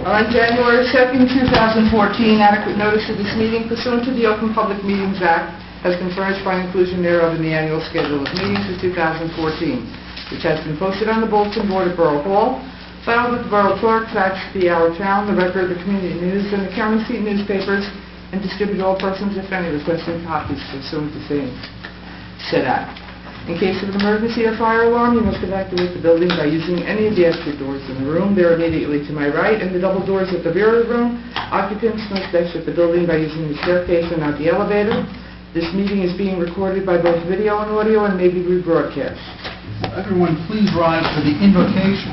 On January 2nd, 2014, adequate notice of this meeting pursuant to the Open Public Meetings Act has been furnished by inclusion thereof in the annual schedule of meetings for 2014, which has been posted on the bulletin board at Borough Hall, filed with the Borough Clerk, faxed to Our Town, the Record, the Community News, and the County Seat newspapers, and distributed to all persons, if any, requesting copies pursuant to said act. In case of an emergency or fire alarm, you must evacuate the building by using any of the exit doors in the room. They're immediately to my right, and the double doors at the rear of the room. Occupants must exit the building by using the staircase and not the elevator. This meeting is being recorded by both video and audio and may be rebroadcast. Everyone, please rise for the invocation.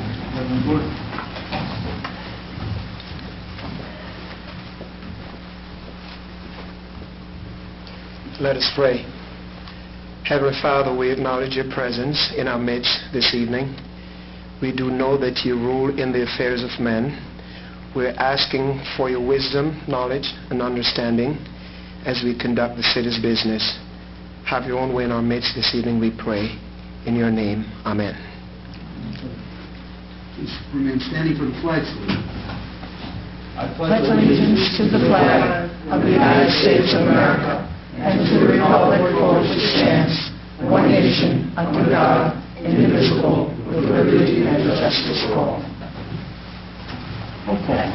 Let us pray. Heavenly Father, we acknowledge your presence in our midst this evening. We do know that you rule in the affairs of men. We're asking for your wisdom, knowledge, and understanding as we conduct the city's business. Have your own way in our midst this evening, we pray. In your name, amen. Please remain standing for the flag salute. I pledge allegiance to the flag of the United States of America and to the republic for which it stands, one nation, under God, indivisible, with liberty and justice for all. Okay.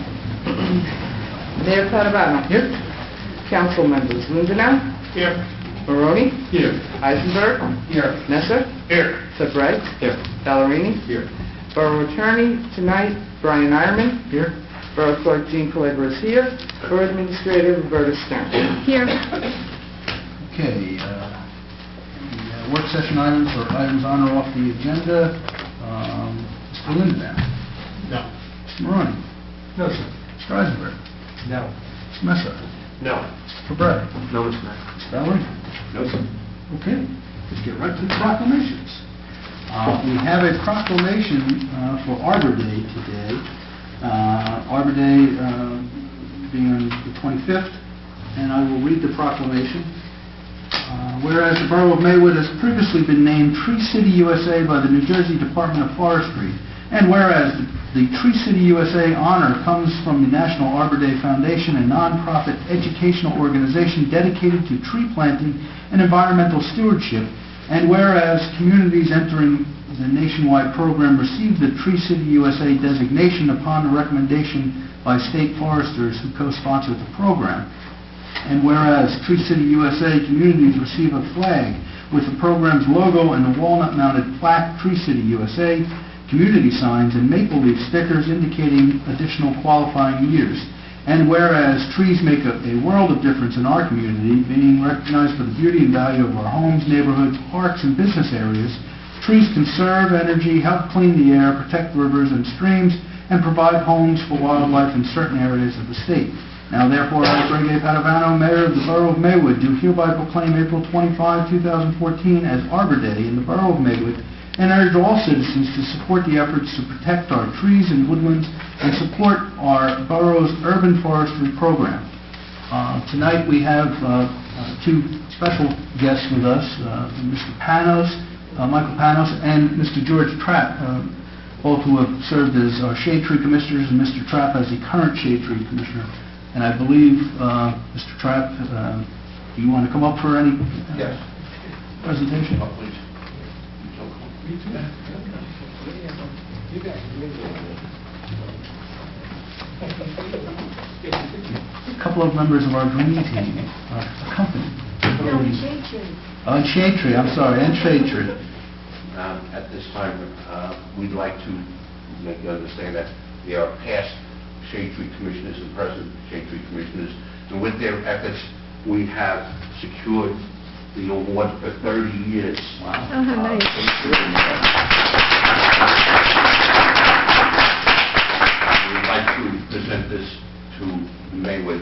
Mayor Padavano. Here. Council members. Lindenow. Here. Baroni. Here. Eisenberg. Here. Messer. Here. Sebright. Here. Ballerini. Here. Borough Attorney tonight, Brian Ironman. Here. Borough Clerk Jean Calabro is here. Borough Administrator Roberta Stern. Here. Okay. The work session items or items on or off the agenda. Mr. Lindenau. No. Mr. Maroney. No, sir. Mr. Eisenberg. No. Mr. Messer. No. Mr. Fabray. No, Mr. Mayor. Mr. Ballerini. No, sir. Okay, let's get right to the proclamations. We have a proclamation for Arbor Day today. Arbor Day being on the 25th, and I will read the proclamation. Whereas the Borough of Maywood has previously been named Tree City USA by the New Jersey Department of Forestry, and whereas the Tree City USA honor comes from the National Arbor Day Foundation, a nonprofit educational organization dedicated to tree planting and environmental stewardship, and whereas communities entering the nationwide program receive the Tree City USA designation upon the recommendation by state foresters who co-sponsored the program, and whereas Tree City USA communities receive a flag with the program's logo and a walnut-mounted plaque, Tree City USA, community signs, and maple leaf stickers indicating additional qualifying years. And whereas trees make a world of difference in our community, being recognized for the beauty and value of our homes, neighborhoods, parks, and business areas, trees conserve energy, help clean the air, protect rivers and streams, and provide homes for wildlife in certain areas of the state. Now, therefore, I, Greg A. Padavano, Mayor of the Borough of Maywood, do hereby proclaim April 25, 2014 as Arbor Day in the Borough of Maywood, and urge all citizens to support the efforts to protect our trees and woodlands and support our borough's urban forestry program. Tonight we have two special guests with us, Mr. Panos, Michael Panos, and Mr. George Trapp, both who have served as our Shade Tree Commissioners, and Mr. Trapp as the current Shade Tree Commissioner. And I believe, Mr. Trapp, do you want to come up for any presentation? Oh, please. A couple of members of our green team are accompanied. And Shade Tree, I'm sorry, and Shade Tree. At this time, we'd like to make you understand that they are past Shade Tree Commissioners and present Shade Tree Commissioners, and with their efforts, we have secured the award for 30 years. Wow. Nice. We'd like to present this to Maywood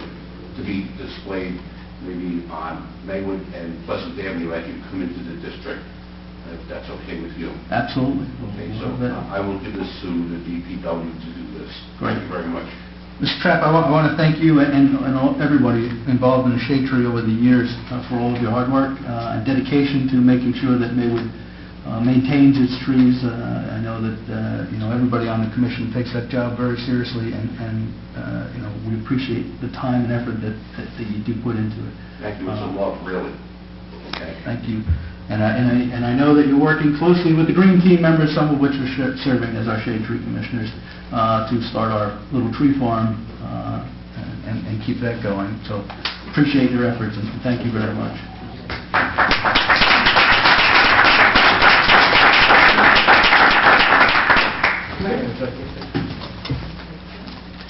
to be displayed maybe on Maywood and Pleasant Avenue as you come into the district, if that's okay with you. Absolutely. Okay, so I will give this to the DPW to do this. Great. Thank you very much. Mr. Trapp, I want to thank you and everybody involved in the shade tree over the years for all of your hard work and dedication to making sure that Maywood maintains its trees. I know that everybody on the commission takes that job very seriously, and we appreciate the time and effort that you do put into it. Thank you. It's a love, really. Okay. Thank you. And I know that you're working closely with the Green Team members, some of which are serving as our shade tree commissioners, to start our little tree farm and keep that going. So appreciate your efforts, and thank you very much.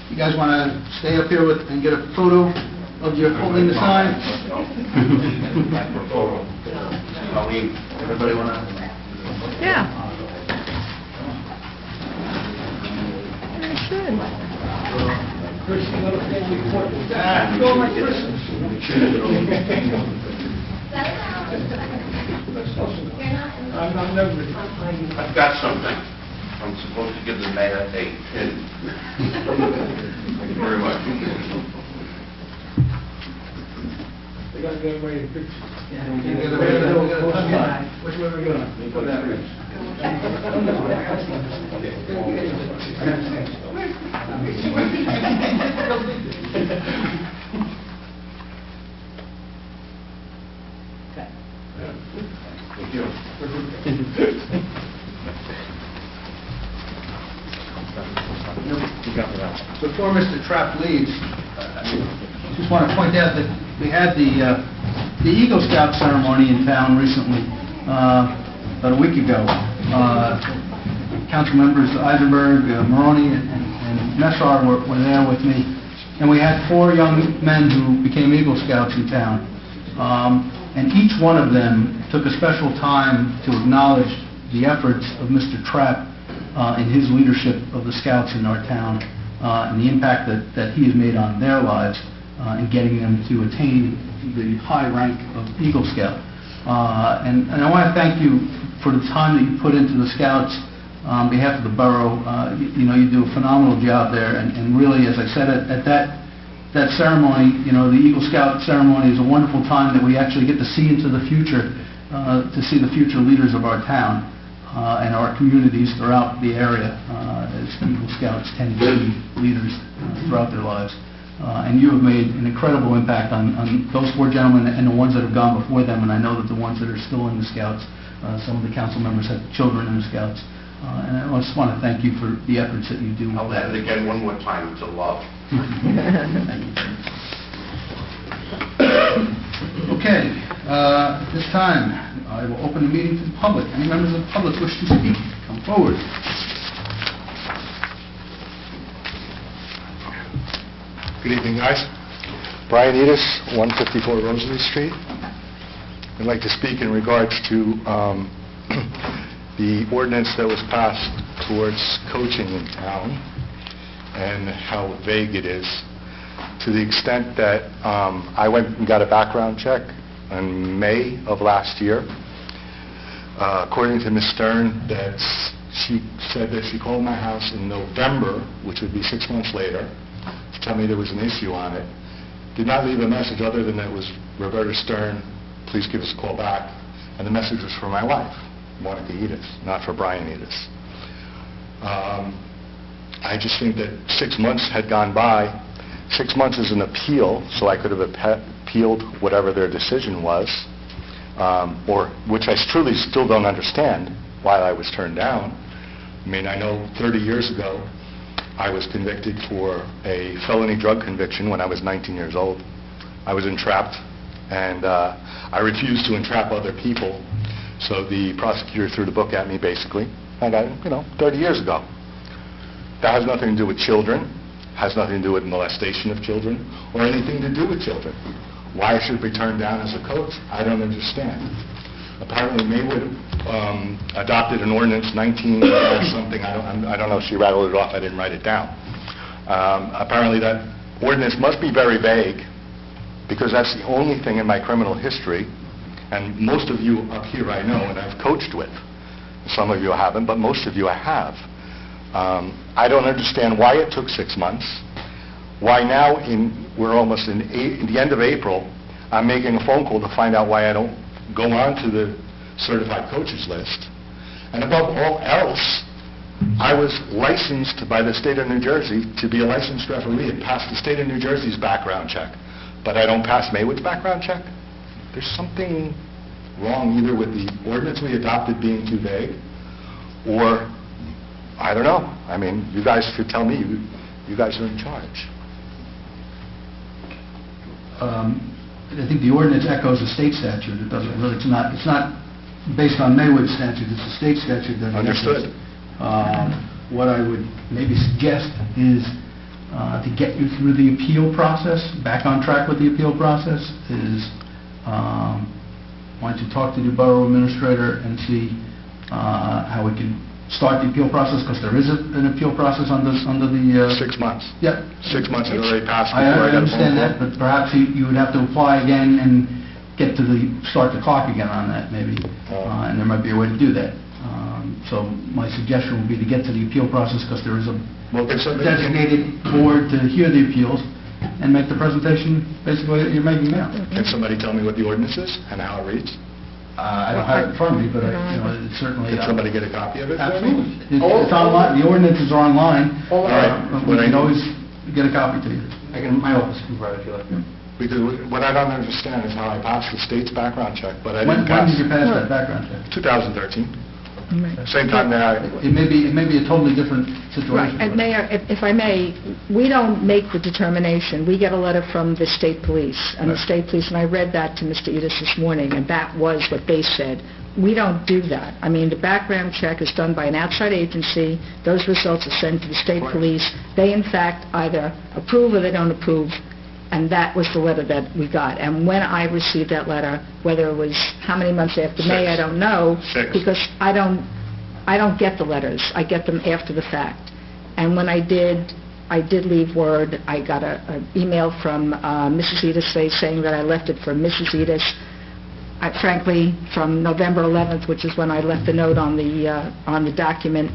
You guys want to stay up here and get a photo of you holding the sign? Everybody want to? Yeah. Very I've got something. I'm supposed to give the mayor a pin. Thank you very much. They got to get away in pictures. Which way are we going? Thank you. Before Mr. Trapp leaves, just want to point out that we had the Eagle Scout ceremony in town recently, about a week ago. Council members Eisenberg, Maroney, and Messar were there with me, and we had 4 young men who became Eagle Scouts in town. And each one of them took a special time to acknowledge the efforts of Mr. Trapp in his leadership of the Scouts in our town, and the impact that he has made on their lives in getting them to attain the high rank of Eagle Scout. And I want to thank you for the time that you put into the Scouts on behalf of the borough. You do a phenomenal job there, and really, as I said, at that ceremony, the Eagle Scout ceremony is a wonderful time that we actually get to see into the future, to see the future leaders of our town and our communities throughout the area, as Eagle Scouts tend to be leaders throughout their lives. And you have made an incredible impact on those 4 gentlemen and the ones that have gone before them, and I know that the ones that are still in the Scouts, some of the council members have children in the Scouts. And I just want to thank you for the efforts that you do. I'll add it again one more time. It's a love. Thank you. Okay, at this time, I will open the meeting to the public. Any members of the public wish to speak, come forward. Good evening, guys. Brian Edis, 154 Rosalie Street. I'd like to speak in regards to the ordinance that was passed towards coaching in town and how vague it is, to the extent that I went and got a background check in May of last year. According to Ms. Stern, that she said that she called my house in November, which would be 6 months later, to tell me there was an issue on it. Did not leave a message other than that it was Roberta Stern, please give us a call back. And the message was for my wife, Monica Edis, not for Brian Edis. I just think that 6 months had gone by. 6 months is an appeal, so I could have appealed whatever their decision was, or which I truly still don't understand why I was turned down. I mean, I know 30 years ago, I was convicted for a felony drug conviction when I was 19 years old. I was entrapped, and I refused to entrap other people, so the prosecutor threw the book at me, basically. I got it, 30 years ago. That has nothing to do with children, has nothing to do with molestation of children, or anything to do with children. Why I should be turned down as a coach, I don't understand. Apparently Maywood adopted an ordinance, 19-something, I don't know if she rattled it off, I didn't write it down. Apparently that ordinance must be very vague, because that's the only thing in my criminal history, and most of you up here I know and I've coached with. Some of you I haven't, but most of you I have. I don't understand why it took 6 months. why now, we're almost in the end of April, I'm making a phone call to find out why I don't go on to the certified coaches list. And above all else, I was licensed by the state of New Jersey to be a licensed referee and pass the state of New Jersey's background check. But I don't pass Maywood's background check? There's something wrong either with the ordinance we adopted being too vague, or, I don't know. I mean, you guys should tell me. You guys are in charge. I think the ordinance echoes the state statute. It doesn't really, it's not based on Maywood statute, it's a state statute that... Understood. What I would maybe suggest is to get you through the appeal process, back on track with the appeal process, is why don't you talk to the borough administrator and see how we can start the appeal process, because there is an appeal process under the... 6 months. Yeah. 6 months had already passed I before I got a phone understand call. that, but perhaps you would have to apply again and start the clock again on that, maybe, and there might be a way to do that. So my suggestion would be to get to the appeal process, because there is a designated board to hear the appeals and make the presentation basically that you're making now. Can somebody tell me what the ordinance is and how it reads? I don't have it in front of me, but it's certainly... Can somebody get a copy of it for me? Absolutely. It's online, the ordinances are online. All right. We can always get a copy to you. My office can provide it if you like. Because what I don't understand is how I passed the state's background check, but I When didn't pass... did you pass that background check? 2013. Same time that It may be a totally different Right, situation. and Mayor, if I may, we don't make the determination. We get a letter from the state police, and the state police, and I read that to Mr. Edis this morning, and that was what they said. We don't do that. I mean, the background check is done by an outside agency. Those results are sent to the state police. They, in fact, either approve or they don't approve, and that was the letter that we got. And when I received that letter, whether it was how many months after May, I don't know, 6. because I don't get the letters. I get them after the fact. And when I did leave word. I got an email from Mrs. Edis saying that I left it for Mrs. Edis. Frankly, from November 11th, which is when I left the note on the document,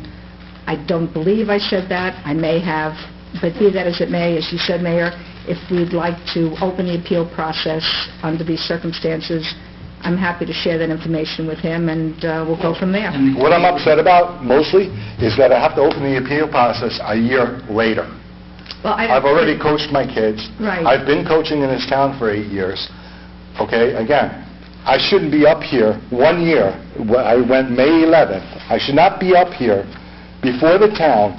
I don't believe I said that. I may have, but be that as it may, as you said, Mayor, if we'd like to open the appeal process under these circumstances, I'm happy to share that information with him, and we'll go from there. What I'm upset about, mostly, is that I have to open the appeal process a year later. Well, I've already coached my kids. Right. I've been coaching in this town for 8 years. Okay, again, I shouldn't be up here 1 year. I went May 11th. I should not be up here before the town,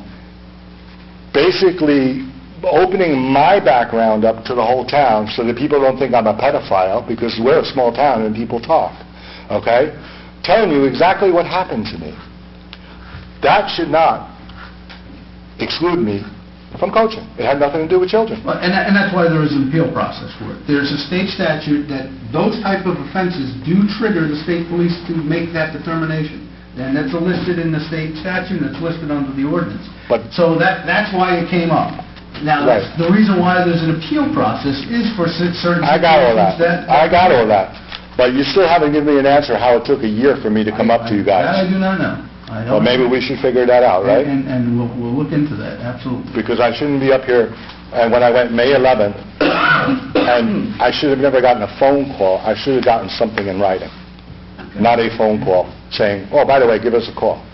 basically opening my background up to the whole town so that people don't think I'm a pedophile, because we're a small town and people talk, okay? Telling you exactly what happened to me. That should not exclude me from coaching. It had nothing to do with children. Well, and that's why there is an appeal process for it. There's a state statute that those type of offenses do trigger the state police to make that determination. And that's listed in the state statute, and it's listed under the ordinance. So that's why it came up. Now, Right. the reason why there's an appeal process is for certain I got all situations that. I got all that. But you still haven't given me an answer how it took a year for me to come up to you That I guys. do not know. I don't Well, maybe know. we should figure that out, right? And we'll look into that, absolutely. Because I shouldn't be up here, and when I went May 11th, and I should have never gotten a phone call. I should have gotten something in writing, not a phone call saying, oh, by the way, give us a call.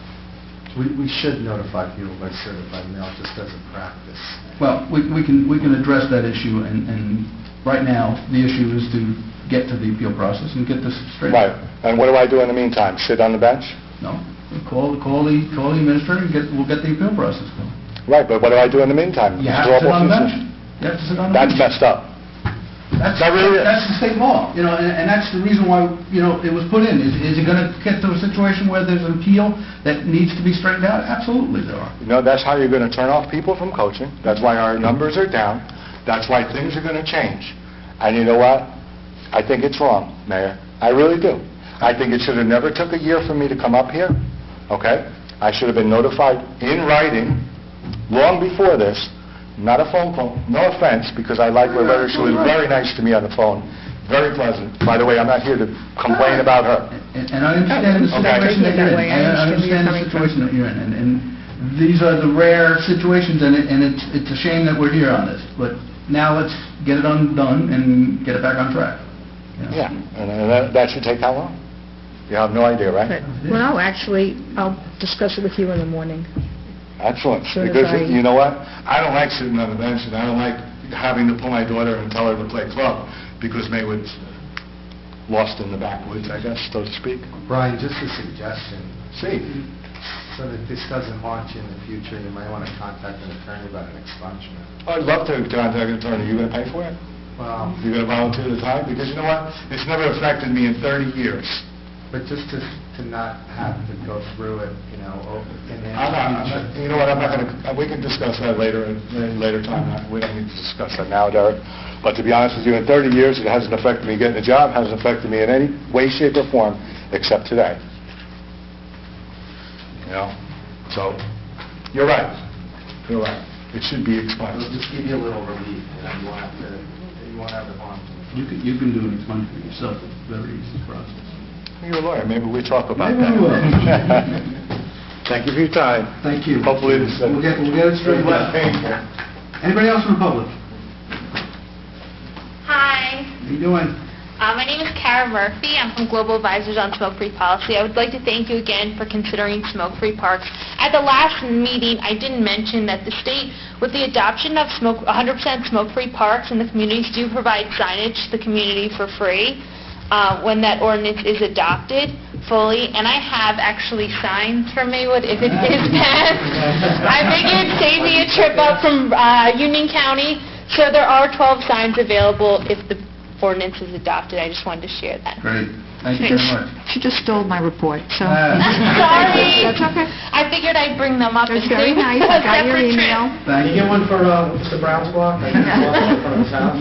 We should notify people by certified mail, just as a practice. Well, we can address that issue, and right now, the issue is to get to the appeal process and get this straight. Right. And what do I do in the meantime? Sit on the bench? No, call the administrator and we'll get the appeal process going. Right, but what do I do in the meantime? You have Draw to sit on the up bench. officers? You have to sit on the That's bench. messed up. That really is. That's the state law, and that's the reason why, it was put in. Is it going to get to a situation where there's an appeal that needs to be straightened out? Absolutely there are. That's how you're going to turn off people from coaching. That's why our numbers are down. That's why things are going to change. And you know what? I think it's wrong, Mayor. I really do. I think it should have never took a year for me to come up here, okay? I should have been notified in writing long before this, not a phone call. No offense, because I like Loretta. She was very nice to me on the phone, very pleasant. By the way, I'm not here to complain about her. And I understand the situation that you're in. I understand the situation that you're in. And these are the rare situations, and it's a shame that we're here on this, but now let's get it undone and get it back on track. You know? Yeah, and that should take how long? You have no idea, right? Well, actually, I'll discuss it with you in the morning. Excellent. Soon as Because, I- you know what? I don't like sitting on the bench, and I don't like having to pull my daughter and tell her to play club, because Maywood's lost in the backwoods, I guess, so to speak. Brian, just a suggestion, See? so that this doesn't haunt you in the future, you might want to contact an attorney about an expungement. I'd love to contact an attorney. You going to pay for it? Well, You going to volunteer the time? Because you know what? It's never affected me in 30 years. but just to not have to go through it, you know, in the I'm not, future. you know what, I'm not going to, we can discuss that later, in later time. We don't need to discuss that now, Derek. But to be honest with you, in 30 years, it hasn't affected me getting a job, hasn't affected me in any way, shape, or form, except today. You know? So, you're right. You're right. It should be It'll expunged. just give you a little relief, you won't have to harm. You can do an expungement yourself. It's a very easy process. You're a lawyer, maybe we talk about Maybe that. we will. Thank you for your time. Thank you. Hopefully this... We'll get it straightened less out. painful. Anybody else from the public? Hi, How you doing? my name is Kara Murphy. I'm from Global Advisors on Smoke-Free Policy. I would like to thank you again for considering smoke-free parks. At the last meeting, I didn't mention that the state, with the adoption of 100% smoke-free parks and the communities do provide signage to the community for free when that ordinance is adopted fully, and I have actually signs for Maywood if it is passed. I figured save me a trip up from Union County. So there are 12 signs available if the ordinance is adopted. I just wanted to share that. Great. Thank you very much. She just stole my report, so... Sorry. That's okay. I figured I'd bring them up. That's and very save nice. a I got your separate email. trip. Thank You you. get one for Mr. Brown's block? I can walk in front of his house.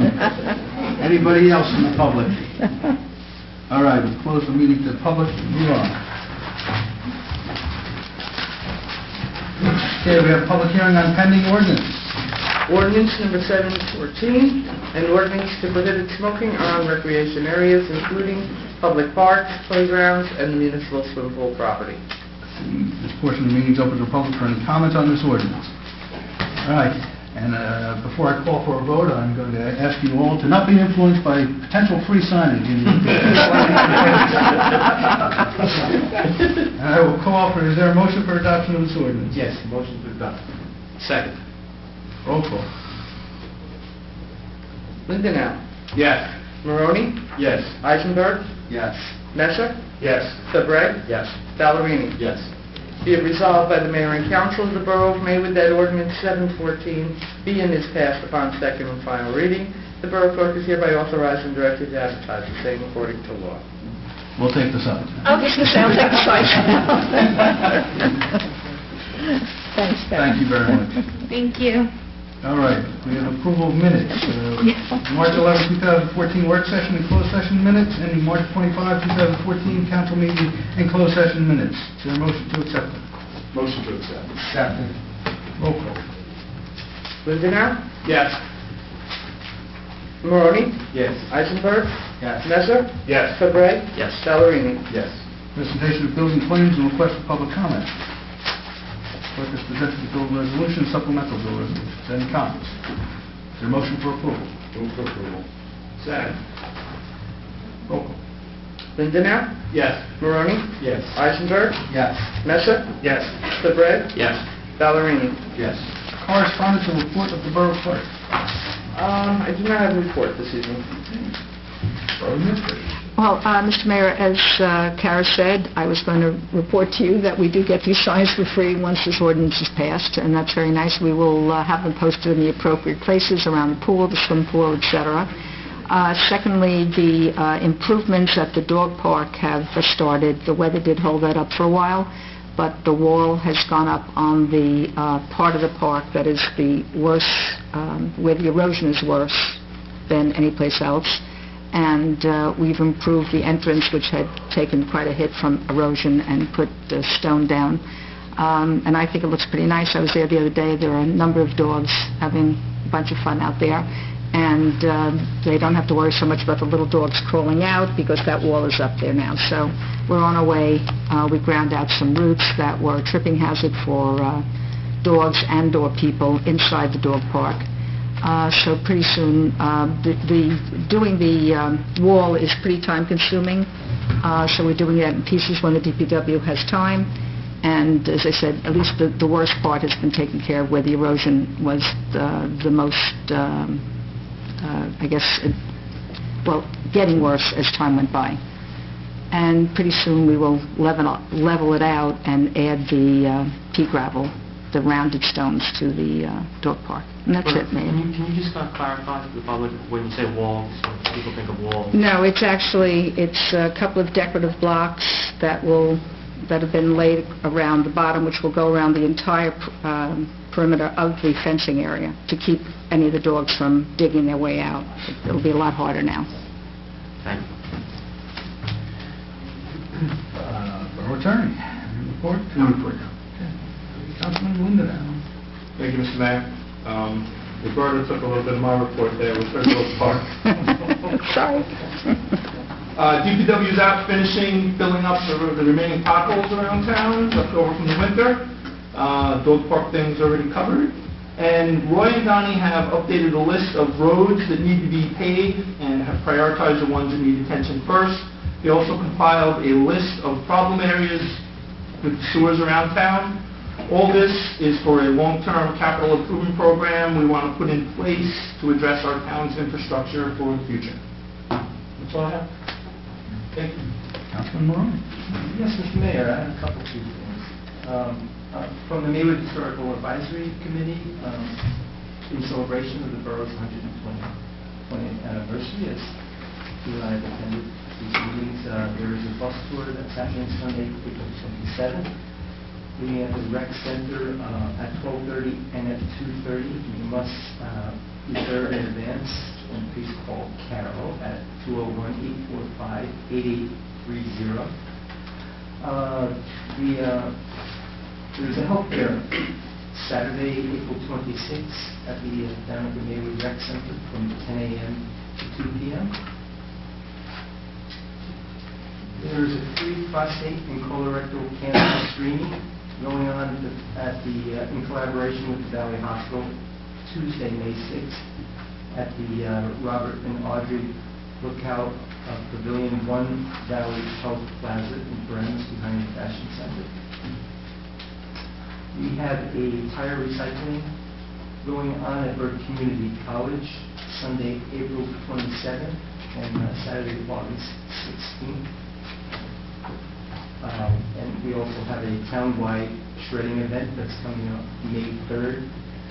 Anybody else from the public? All right, we'll close the meeting to the public. Move on. Okay, we have a public hearing on pending ordinance. Ordinance number 714, an ordinance to prohibit smoking around recreation areas, including public parks, playgrounds, and municipal swimming pool property. This portion of the meeting is open to the public for any comments on this ordinance. All right, and before I call for a vote, I'm going to ask you all to not be influenced by potential free signage. And I will call for, is there a motion for adoption of this ordinance? Yes, motion to adopt. Second. Roll call. Lindenau. Yes. Maroney. Yes. Eisenberg. Yes. Nesser. Yes. Fabreg. Yes. Ballerini. Yes. Be it resolved by the Mayor and Council of the Borough of Maywood that ordinance 714 be and is passed upon second and final reading. The Borough Clerk is hereby authorized and directed to advertise the same according to law. We'll take this up. Okay, sounds like a choice. Thanks, Karen. Thank you very much. Thank you. All right, we have approval of minutes. March 11, 2014 work session and closed session minutes, and March 25, 2014 council meeting and closed session minutes. Is there a motion to accept them? Motion to accept. Second. Roll call. Lindenau. Yes. Maroney. Yes. Eisenberg. Yes. Nesser. Yes. Fabreg. Yes. Ballerini. Yes. Presentation of bills and claims and request for public comment. Clerk has presented the bill resolution, supplemental bill resolutions. Any comments? Is there a motion for approval? Move for approval. Second. Roll call. Lindenau. Yes. Maroney. Yes. Eisenberg. Yes. Nesser. Yes. Fabreg. Yes. Ballerini. Yes. Correspondence and report of the Borough Clerk. I do not have a report this evening. Borough Administrator. Well, Mr. Mayor, as Kara said, I was going to report to you that we do get these signs for free once this ordinance is passed, and that's very nice. We will have them posted in the appropriate places around the pool, the swim pool, etc. Secondly, the improvements at the dog park have started. The weather did hold that up for a while, but the wall has gone up on the part of the park that is the worst, where the erosion is worse than any place else. And we've improved the entrance, which had taken quite a hit from erosion, and put the stone down. And I think it looks pretty nice. I was there the other day. There are a number of dogs having a bunch of fun out there. And they don't have to worry so much about the little dogs crawling out because that wall is up there now. So we're on our way. We ground out some roots that were a tripping hazard for dogs and/or people inside the dog park. So pretty soon, doing the wall is pretty time-consuming, so we're doing that in pieces when the DPW has time. And as I said, at least the worst part has been taken care of, where the erosion was the most, I guess, getting worse as time went by. And pretty soon we will level it out and add the pea gravel, the rounded stones, to the dog park. And that's it, Mayor. Can you just clarify for the public, when you say walls, when people think of walls? No, it's a couple of decorative blocks that have been laid around the bottom, which will go around the entire perimeter of the fencing area to keep any of the dogs from digging their way out. It'll be a lot harder now. Thank you. Borough Attorney, any report? No report. Okay. Councilman Linda now. Thank you, Mr. Mayor. Roberta took a little bit of my report there with Fairfield Park. Sorry. DPW is out finishing filling up the remaining potholes around town left over from the winter. Dog park thing's already covered. And Roy and Donnie have updated a list of roads that need to be paved and have prioritized the ones that need attention first. They also compiled a list of problem areas with sewers around town. All this is for a long-term capital improvement program we want to put in place to address our town's infrastructure for the future. That's all I have. Thank you. Councilman Maroney. Yes, Mr. Mayor, I have a couple of things. From the Maywood Historical Advisory Committee, in celebration of the borough's 120th anniversary, as you and I have attended these meetings, there is a bus tour that's happening Sunday, April 27th, beginning at the rec center at 12:30 and at 2:30. You must reserve in advance, and please call Carol at 201-845-8830. There's a health fair Saturday, April 26th at the down at the Maywood Rec Center from 10 a.m. to 2 p.m. There's a free prostate and colorectal cancer screening going on in collaboration with the Valley Hospital Tuesday, May 6th at the Robert and Audrey Lookout Pavilion 1 Valley Health Plaza in Borough behind the Fashion Center. We have a tire recycling going on at Borough Community College Sunday, April 27th and Saturday, August 16th. And we also have a town-wide shredding event that's coming up May 3rd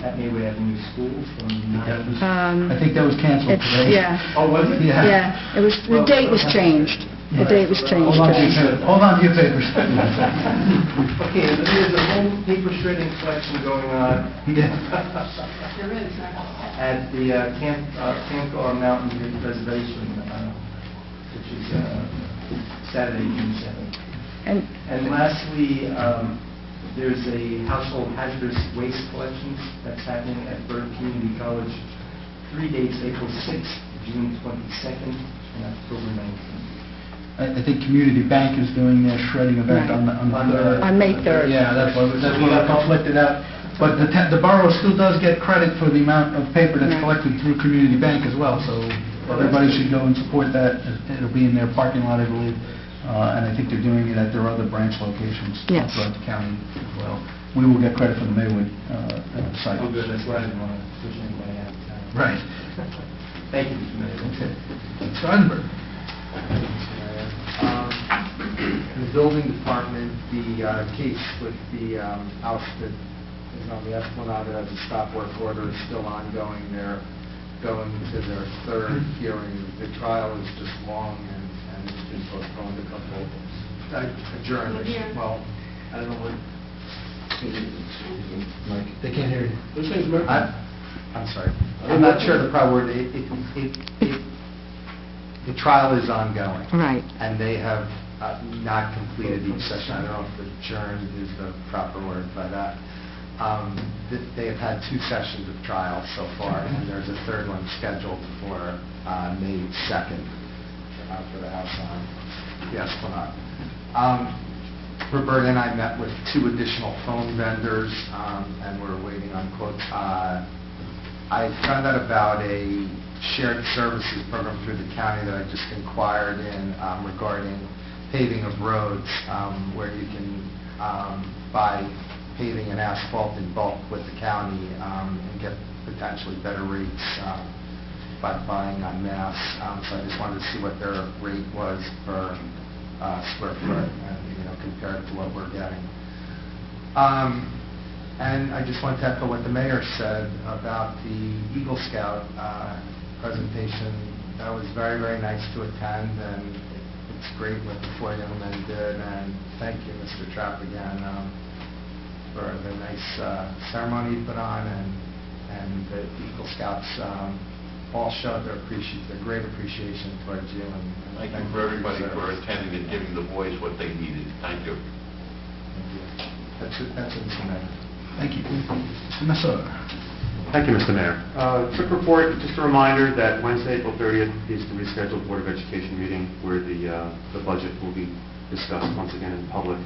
at Maywood Avenue School from 9. I think that was canceled today. Yeah. Oh, was it? Yeah, it was, the date was changed. The date was changed. Hold on to your papers. Okay, and then there's a whole paper shredding collection going on at the Camp Mountain Reservation, which is Saturday, June 7th. And lastly, there's a household hazardous waste collections that's happening at Borough Community College 3 dates, April 6th, June 22nd, and October 19th. I think Community Bank is doing their shredding event on the 3rd. On May 3rd. Yeah, that's why we're conflicted out. But the borough still does get credit for the amount of paper that's collected through Community Bank as well, so everybody should go and support that. It'll be in their parking lot, I believe. And I think they're doing it at their other branch locations throughout the county as well. We will get credit for the Maywood site. Oh, good. That's why I didn't want to push anybody out of town. Right. Thank you, Mr. Mayor. Okay. Mr. Eisenberg. In the building department, the case with the house that is on the Esplanade that has a stop work order is still ongoing. They're going to their third hearing. The trial is just long and it's been postponed a couple, adjourned. Well, I don't know what. Mike, they can't hear you. I'm sorry. I'm not sure the proper word. The trial is ongoing. Right. And they have not completed each session. I don't know if adjourned is the proper word, but they have had 2 sessions of trial so far, and there's a third one scheduled for May 2nd for the house on the Esplanade. Roberta and I met with 2 additional phone vendors, and we're waiting on quotes. I found out about a shared services program through the county that I just inquired in regarding paving of roads, where you can buy paving and asphalt in bulk with the county and get potentially better rates by buying en masse. So I just wanted to see what their rate was per square foot, compared to what we're getting. And I just wanted to echo what the mayor said about the Eagle Scout presentation. That was very, very nice to attend, and it's great what the 4 young men did. And thank you, Mr. Trapp, again, for the nice ceremony you put on, and the Eagle Scouts all showed their great appreciation towards you. And Thank you for everybody for attending and giving the boys what they needed. Thank you. Thank you. That's it, Mr. Mayor. Thank you. Mr. Messere. Thank you, Mr. Mayor. Quick report, just a reminder that Wednesday, April 30th is the rescheduled Board of Education meeting where the budget will be discussed once again in public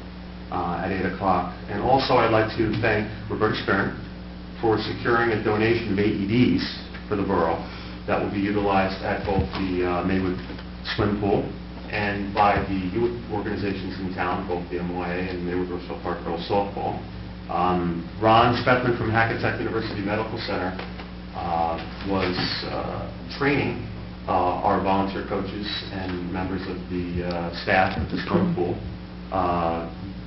at 8 o'clock. And also I'd like to thank Roberta Stern for securing a donation of AEDs for the borough that will be utilized at both the Maywood swim pool and by the youth organizations in town, both the MYA and Maywood Roosevelt Park Girls Softball. Ron Spethman from Hackensack University Medical Center was training our volunteer coaches and members of the staff at the swim pool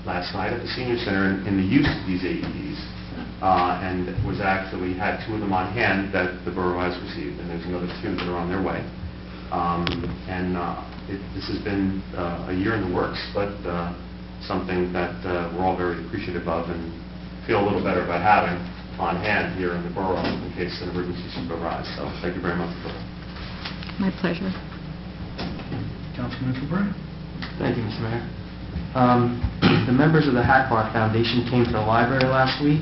last night at the senior center in the use of these AEDs, and had 2 of them on hand that the borough has received, and there's another 2 that are on their way. This has been a year in the works, but something that we're all very appreciative of and feel a little better about having on hand here in the borough in case an emergency should arise. So thank you very much for that. My pleasure. Councilman Roberta. Thank you, Mr. Mayor. The members of the Hackbar Foundation came to the library last week,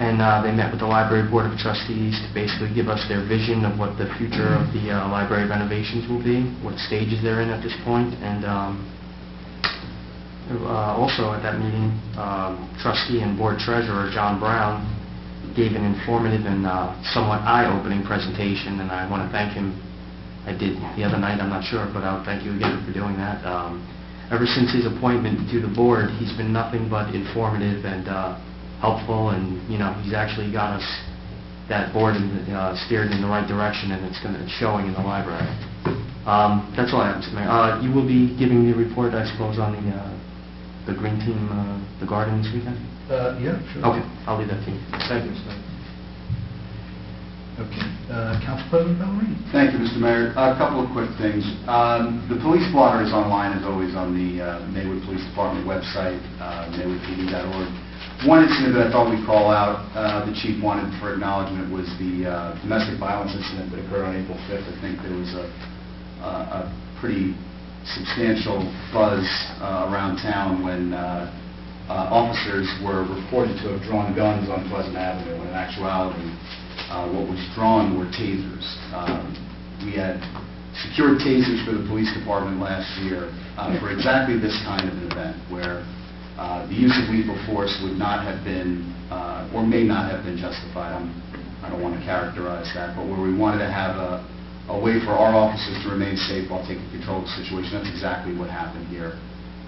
and they met with the Library Board of Trustees to basically give us their vision of what the future of the library renovations will be, what stages they're in at this point, and also at that meeting, trustee and board treasurer John Brown gave an informative and somewhat eye-opening presentation, and I want to thank him. I did the other night, I'm not sure, but I'll thank you again for doing that. Ever since his appointment to the board, he's been nothing but informative and helpful, and he's actually got us that board and steered in the right direction, and it's showing in the library. That's all I have, Mr. Mayor. You will be giving me a report, I suppose, on the green team, the garden this weekend? Yeah, sure. Okay, I'll leave that to you. Thank you, Mr. Mayor. Okay. Council President Bellarmine. Thank you, Mr. Mayor. A couple of quick things. The police blotter is online, as always, on the Maywood Police Department website, maywoodpd.org. One incident that I thought we'd call out, the chief wanted for acknowledgement, was the domestic violence incident that occurred on April 5th. I think there was a pretty substantial buzz around town when officers were reported to have drawn guns on Pleasant Avenue, when in actuality what was drawn were tasers. We had secured tasers for the police department last year for exactly this kind of an event, where the use of lethal force would not have been, or may not have been justified. I don't want to characterize that, but where we wanted to have a way for our officers to remain safe while taking control of the situation. That's exactly what happened here.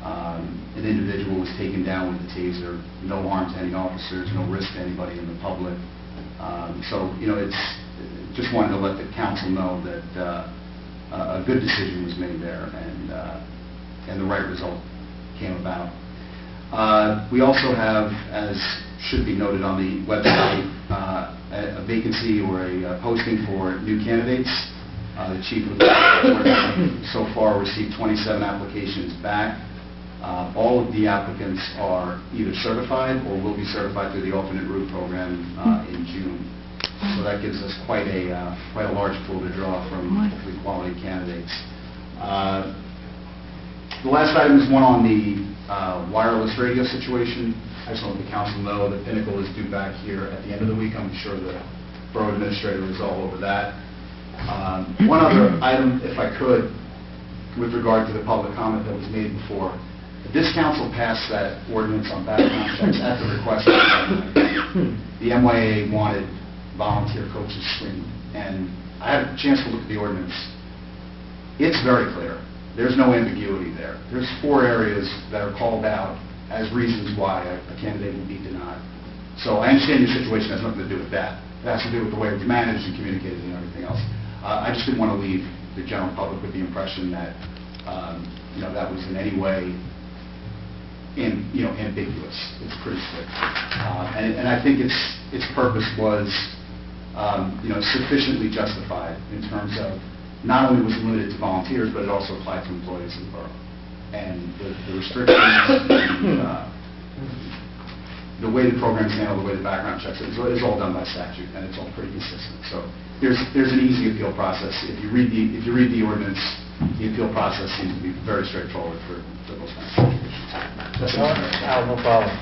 An individual was taken down with a taser, no harm to any officers, no risk to anybody in the public. It's just wanted to let the council know that a good decision was made there, and the right result came about. We also have, as should be noted on the website, a vacancy or a posting for new candidates. The chief of so far received 27 applications back. All of the applicants are either certified or will be certified through the alternate route program in June. So that gives us quite a large pool to draw from hopefully quality candidates. The last item is one on the wireless radio situation. I just want the council know that Pinnacle is due back here at the end of the week. I'm sure the borough administrator is all over that. One other item, if I could, with regard to the public comment that was made before. This council passed that ordinance on background checks at the request of the government. The MYA wanted volunteer coaches screened, and I had a chance to look at the ordinance. It's very clear. There's no ambiguity there. There's 4 areas that are called out as reasons why a candidate will be denied. So I understand your situation has nothing to do with that. It has to do with the way it's managed and communicated and everything else. I just didn't want to leave the general public with the impression that that was in any way ambiguous. It's pretty strict. And I think its purpose was sufficiently justified in terms of not only was it limited to volunteers, but it also applied to employees in the borough. And the restrictions, the way the program's handled, the way the background checks is all done by statute, and it's all pretty consistent. So there's an easy appeal process. If you read the ordinance, the appeal process seems to be very straightforward for those kinds of situations. Al, no problem.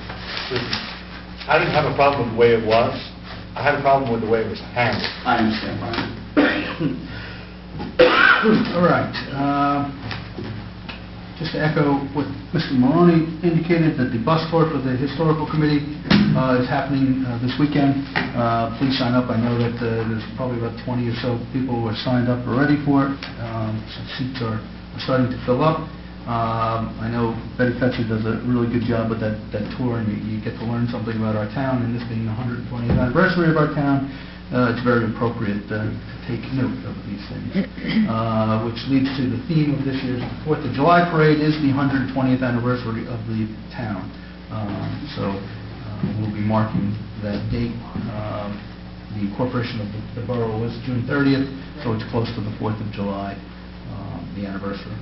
I didn't have a problem with the way it was. I had a problem with the way it was handled. I understand, Brian. All right. Just to echo what Mr. Maloney indicated, that the bus tour for the Historical Committee is happening this weekend. Please sign up. I know that there's probably about 20 or so people who are signed up already for it. So seats are starting to fill up. I know Betty Petrie does a really good job with that tour, and you get to learn something about our town, and this being the 120th anniversary of our town, it's very appropriate to take note of these things. Which leads to the theme of this year's 4th of July parade is the 120th anniversary of the town. So we'll be marking that date. The incorporation of the borough was June 30th, so it's close to the 4th of July, the anniversary.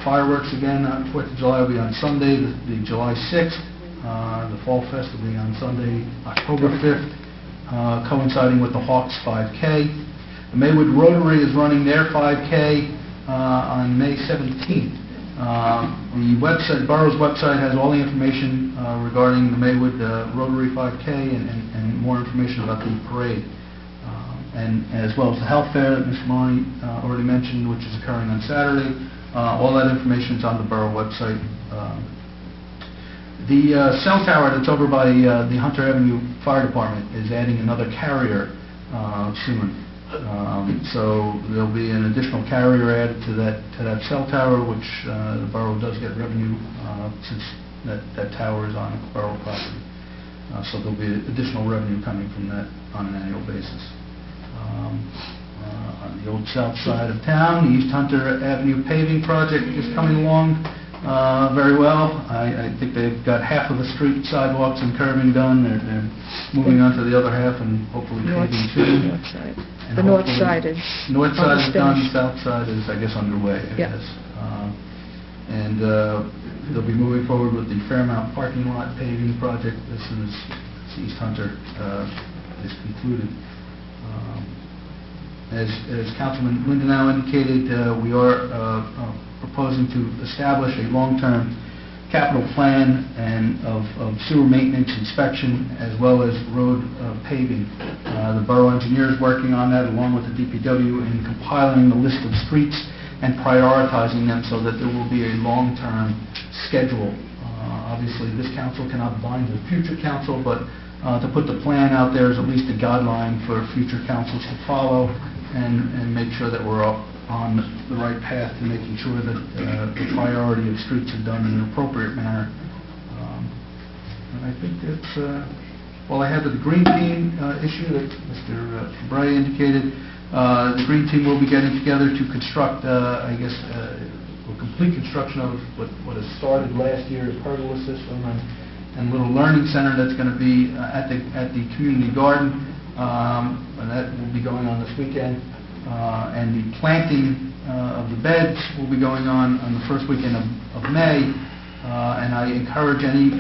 Fireworks again on 4th of July will be on Sunday, the July 6th. The Fall Fest will be on Sunday, October 5th, coinciding with the Hawks 5K. The Maywood Rotary is running their 5K on May 17th. The website, Borough's website, has all the information regarding the Maywood Rotary 5K and more information about the parade. And as well as the health fair that Mr. Maloney already mentioned, which is occurring on Saturday. All that information is on the Borough website. The cell tower that's over by the Hunter Avenue Fire Department is adding another carrier soon. So there'll be an additional carrier added to that cell tower, which the Borough does get revenue since that tower is on Borough property. So there'll be additional revenue coming from that on an annual basis. On the old south side of town, the East Hunter Avenue paving project is coming along very well. I think they've got half of the street sidewalks and curbing done. They're moving on to the other half and hopefully paving too. North side. The north side is north side is done. finished. South side is, I guess, underway. I Yeah. guess. And they'll be moving forward with the Fairmount parking lot paving project as soon as East Hunter is concluded. As Councilman Lindenau indicated, we are proposing to establish a long-term capital plan and of sewer maintenance inspection as well as road paving. The borough engineer is working on that along with the DPW in compiling the list of streets and prioritizing them so that there will be a long-term schedule. Obviously, this council cannot bind the future council, but to put the plan out there is at least a guideline for future councils to follow and make sure that we're on the right path to making sure that the priority of streets are done in an appropriate manner. And I think that's all I have with the green team issue that Mr. Bray indicated. The green team will be getting together to construct, I guess, a complete construction of what has started last year's pergola system and little learning center that's going to be at the community garden. And that will be going on this weekend. And the planting of the beds will be going on the first weekend of May. And I encourage any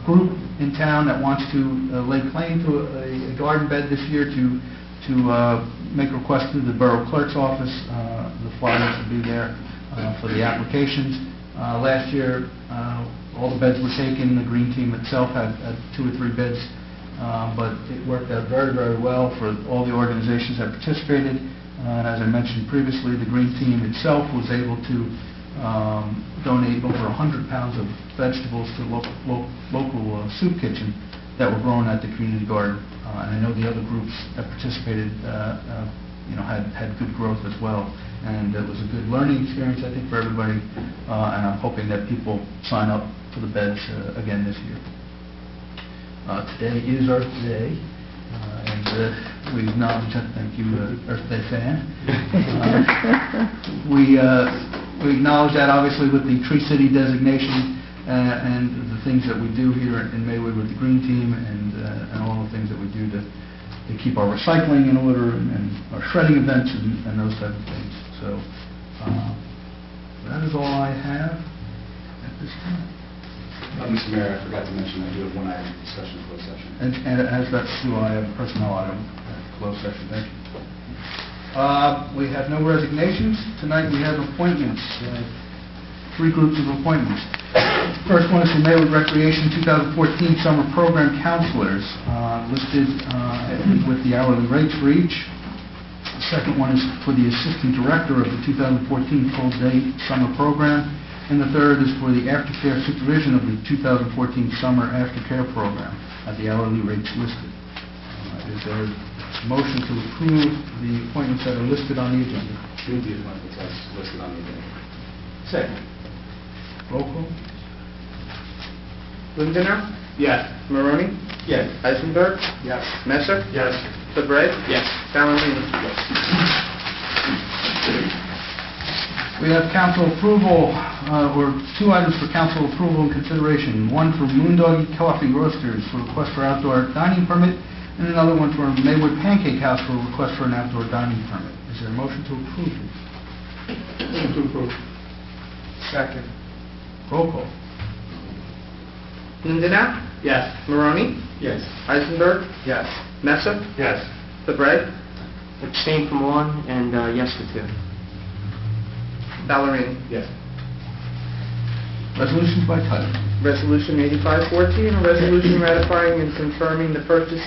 group in town that wants to lay claim to a garden bed this year to make requests to the borough clerk's office. The flyers will be there for the applications. Last year, all the beds were taken. The green team itself had 2 or 3 beds. But it worked out very, very well for all the organizations that participated. And as I mentioned previously, the green team itself was able to donate over 100 pounds of vegetables to local soup kitchen that were grown at the community garden. And I know the other groups that participated, had good growth as well. And it was a good learning experience, I think, for everybody. And I'm hoping that people sign up for the beds again this year. Today is Earth Day, and we acknowledge that. Thank you, Earth Day fan. We acknowledge that, obviously, with the Tree City designation and the things that we do here in Maywood with the Green Team and all the things that we do to keep our recycling in order and our shredding events and those type of things. So that is all I have at this time. Mr. Mayor, I forgot to mention, I do have one item, discussion of closed session. And as that's true, I have a personnel item at closed session. Thank you. We have no resignations. Tonight we have appointments, 3 groups of appointments. First one is for Maywood Recreation 2014 Summer Program Counselors, listed with the hourly rates for each. The second one is for the Assistant Director of the 2014 Full Day Summer Program. And the third is for the aftercare supervision of the 2014 Summer Aftercare Program at the hourly rates listed. Is there a motion to approve the appointments that are listed on the agenda? Approve the appointments as listed on the agenda. Second. Roll call. Lindner? Yes. Maroney? Yes. Eisenberg? Yes. Messer? Yes. Fabre? Yes. Ballerini? We have council approval, or 2 items for council approval and consideration. One for Moondoggie Coffee Roasters for request for outdoor dining permit, and another one for Maywood Pancake House for request for an outdoor dining permit. Is there a motion to approve these? Motion to approve. Second. Roll call. Lindner? Yes. Maroney? Yes. Eisenberg? Yes. Messer? Yes. Fabre? Abstain from 1 and yes to 2. Ballerini? Yes. Resolutions by title. Resolution 8514, a resolution ratifying and confirming the purchase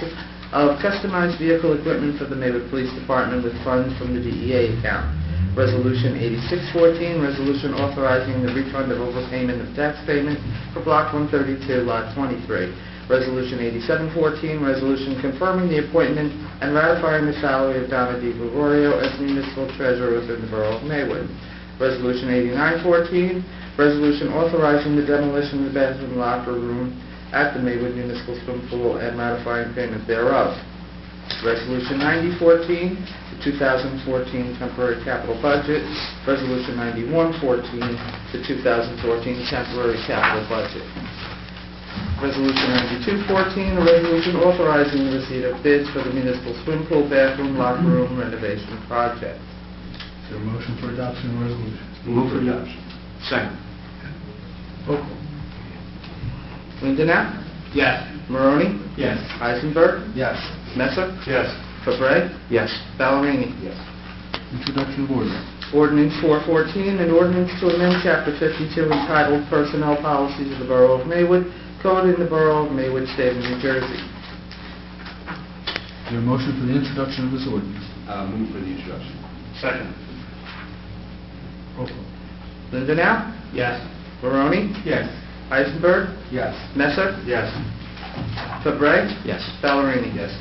of customized vehicle equipment for the Maywood Police Department with funds from the DEA account. Resolution 8614, resolution authorizing the refund of overpayment of tax payment for Block 132, Lot 23. Resolution 8714, resolution confirming the appointment and ratifying the salary of Donna Di Gregorio as municipal treasurer within the Borough of Maywood. Resolution 8914, resolution authorizing the demolition of the bathroom locker room at the Maywood Municipal Swim Pool and ratifying payment thereof. Resolution 9014, the 2014 temporary capital budget. Resolution 9114, the 2014 temporary capital budget. Resolution 9214, a resolution authorizing the receipt of bids for the municipal swim pool bathroom locker room renovation project. Is there a motion for adoption of the resolution? Move for adoption. Second. Roll call. Lindner? Yes. Maroney? Yes. Eisenberg? Yes. Messer? Yes. Fabre? Yes. Ballerini? Yes. Introduction of ordinance. Ordinance 414, an ordinance to amend Chapter 52 entitled Personnel Policies of the Borough of Maywood, Code in the Borough of Maywood, State of New Jersey. Is there a motion for the introduction of this ordinance? Move for the introduction. Second. Roll call. Lindner? Yes. Maroney? Yes. Eisenberg? Yes. Messer? Yes. Fabre? Yes. Ballerini? Yes.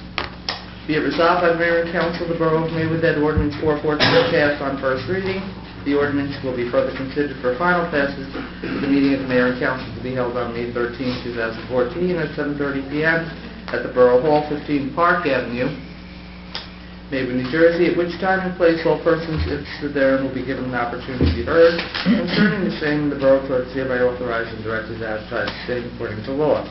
Be it resolved by the Mayor and Council of the Borough of Maywood that ordinance 414 passed on first reading. The ordinance will be further considered for final passage at the meeting of the Mayor and Council to be held on May 13, 2014 at 7:30 p.m. at the Borough Hall, 15 Park Avenue, Maywood, New Jersey, at which time and place all persons interested therein will be given an opportunity to be heard. Concerning the same, the Borough Clerk is hereby authorized and directed to advertise the same according to law.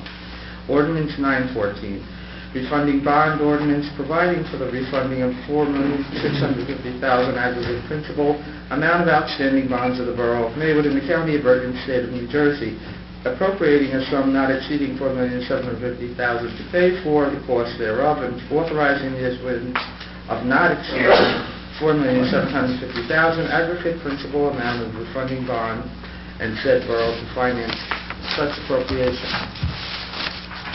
Ordinance 914, refunding bond ordinance providing for the refunding of $4,650,000 aggregate principal amount of outstanding bonds of the Borough of Maywood in the County of Bergen, State of New Jersey, appropriating a sum not exceeding $4,750,000 to pay for the cost thereof, and authorizing the issuance of not exceeding $4,750,000 aggregate principal amount of refunding bond and said borough to finance such appropriation.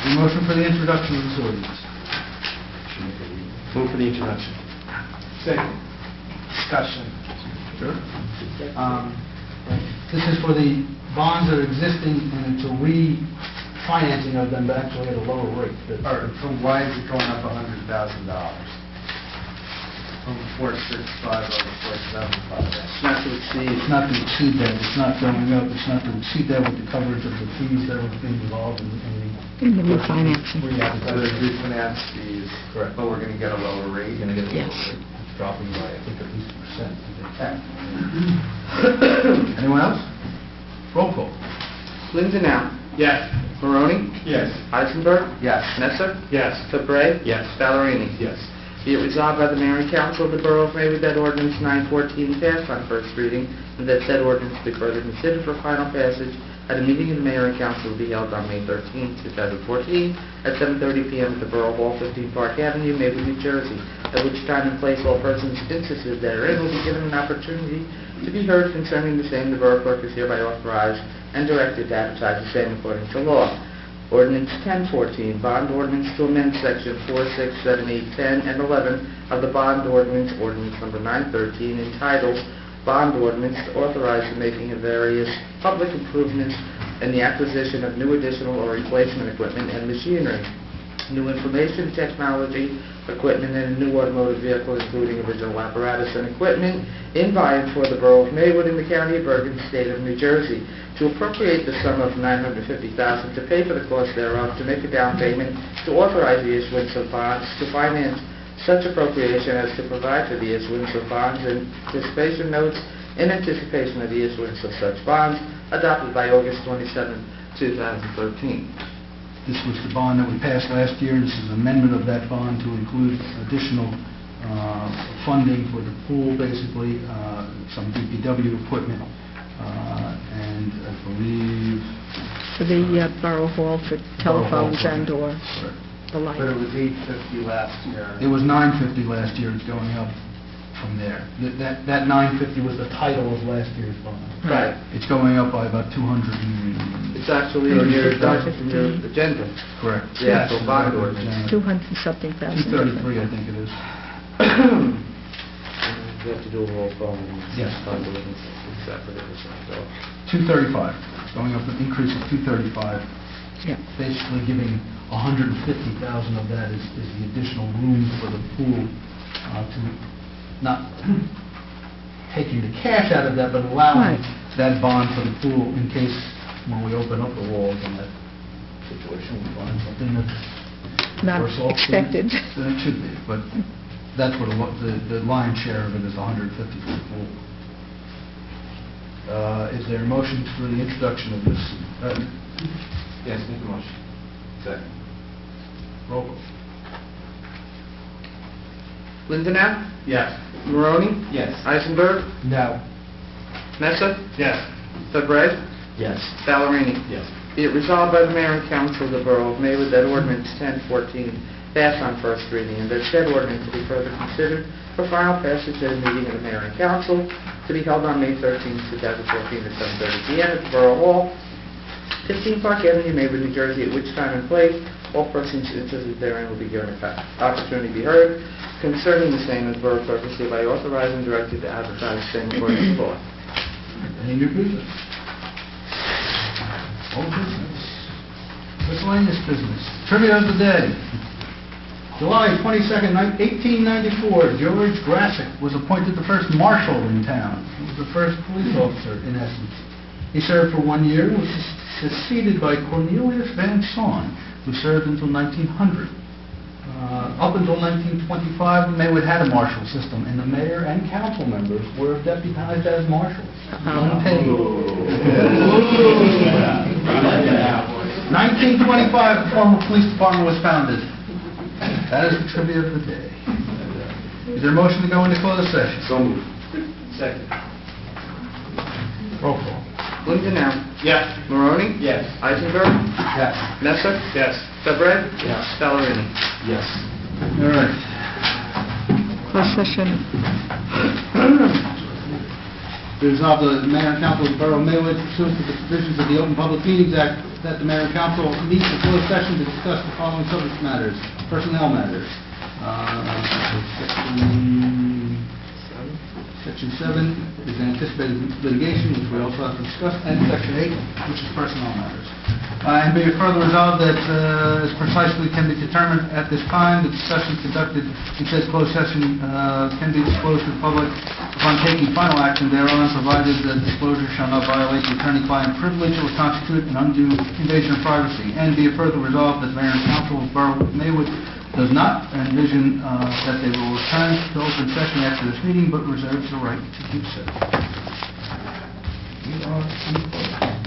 The motion for the introduction of this ordinance. Move for the introduction. Second. Discussion. Sure. This is for the bonds that are existing, and it's a refinancing of them, but actually at a lower rate. So why is it going up $100,000? From 465 over 475? Not to exceed. It's not to exceed that, it's not going up, it's not to exceed that with the coverage of the fees that are being involved in In the refinancing. So there's refinance fees, Correct. but we're going to get a lower rate? You're going to get a Yes. lower rate. It's dropping by, I think, at least a percent. Anyone else? Roll call. Lindenau. Yes. Maroni. Yes. Eisenberg. Yes. Nestor. Yes. Fabre. Yes. Ballerini. Yes. Be it resolved by the Mayor and Council of the Borough of Maywood that ordinance 914 passed on first reading, and that said ordinance be further considered for final passage at a meeting of the Mayor and Council to be held on May 13, 2014, at 7:30 p.m. at the Borough Hall, 15 Park Avenue, Maywood, New Jersey, at which time and place all persons interested therein will be given an opportunity to be heard concerning the same. The Borough Clerk is hereby authorized and directed to advertise the same according to law. Ordinance 1014, bond ordinance to amend section 4, 6, 7, 8, 10, and 11 of the bond ordinance number 913, entitled Bond Ordinance to authorize the making of various public improvements and the acquisition of new additional or replacement equipment and machinery, new information technology equipment, and a new automotive vehicle, including original apparatus and equipment, in by and for the Borough of Maywood in the County of Bergen, State of New Jersey, to appropriate the sum of $950,000 to pay for the cost thereof, to make a down payment, to authorize the issuance of bonds, to finance such appropriation as to provide for the issuance of bonds and anticipation notes in anticipation of the issuance of such bonds, adopted by August 27, 2013. This was the bond that we passed last year. This is an amendment of that bond to include additional funding for the pool, basically, some DPW equipment, and I believe... For the Borough Hall for telephones and or the like. But it was $850 last year. It was $950 last year. It's going up from there. That $950 was the title of last year's bond. Right. It's going up by about 200 It's actually in your agenda. Correct. The actual bond ordinance. 200-something thousand. 233, I think it is. You have to do a roll call. Yes. Bond ordinance is separate. So 235. It's going up an increase of 235. Yeah. Basically giving $150,000 of that is the additional room for the pool to not taking the cash out of that, but allowing that bond for the pool in case when we open up the walls in that situation we find something that's Not worse off expected. than it should be. But that's what the lion's share of it is, $150 for the pool. Is there a motion for the introduction of this? Yes, make a motion. Second. Roll call. Lindenau. Yes. Maroni. Yes. Eisenberg. No. Nessa. Yes. Fabre. Yes. Ballerini. Yes. Be it resolved by the Mayor and Council of the Borough of Maywood that ordinance 1014 passed on first reading, and that said ordinance to be further considered for final passage at a meeting of the Mayor and Council to be held on May 13, 2014 at 7:30 p.m. at the Borough Hall, 15 Park Avenue, Maywood, New Jersey, at which time and place all persons interested therein will be given an opportunity to be heard concerning the same, as Borough Clerk is hereby authorized and directed to advertise the same according to law. Any new business? Old business. Miscellaneous business. Trivia of the day. July 22nd, 1894, George Grassick was appointed the first marshal in town. He was the first police officer, in essence. He served for 1 year and was succeeded by Cornelius Van Saun, who served until 1900. Up until 1925, Maywood had a marshal system, and the mayor and council members were deputized as marshals. Unpaid. 1925, the former police department was founded. That is the trivia of the day. Is there a motion to go into closed session? So moved. Second. Roll call. Lindenau. Yes. Maroni. Yes. Eisenberg. Yes. Nessa. Yes. Fabre. Yes. Ballerini. Yes. All right. Closed session. Resolved the Mayor and Council of the Borough of Maywood, pursuant to the provisions of the Open Public Meetings Act, that the Mayor and Council meet in closed session to discuss the following subject matters: personnel matters. Section 6, Section 7 is anticipated litigation, which we also have to discuss, and Section 8, which is personnel matters. And be it further resolved that as precisely can be determined at this time, the discussion conducted in said closed session can be disclosed to the public upon taking final action thereon, provided that disclosure shall not violate the attorney-client privilege or constitute an undue invasion of privacy. And be it further resolved that the Mayor and Council of Borough of Maywood does not envision that they will return to open session after this meeting, but reserves the right to do so. We are in closed.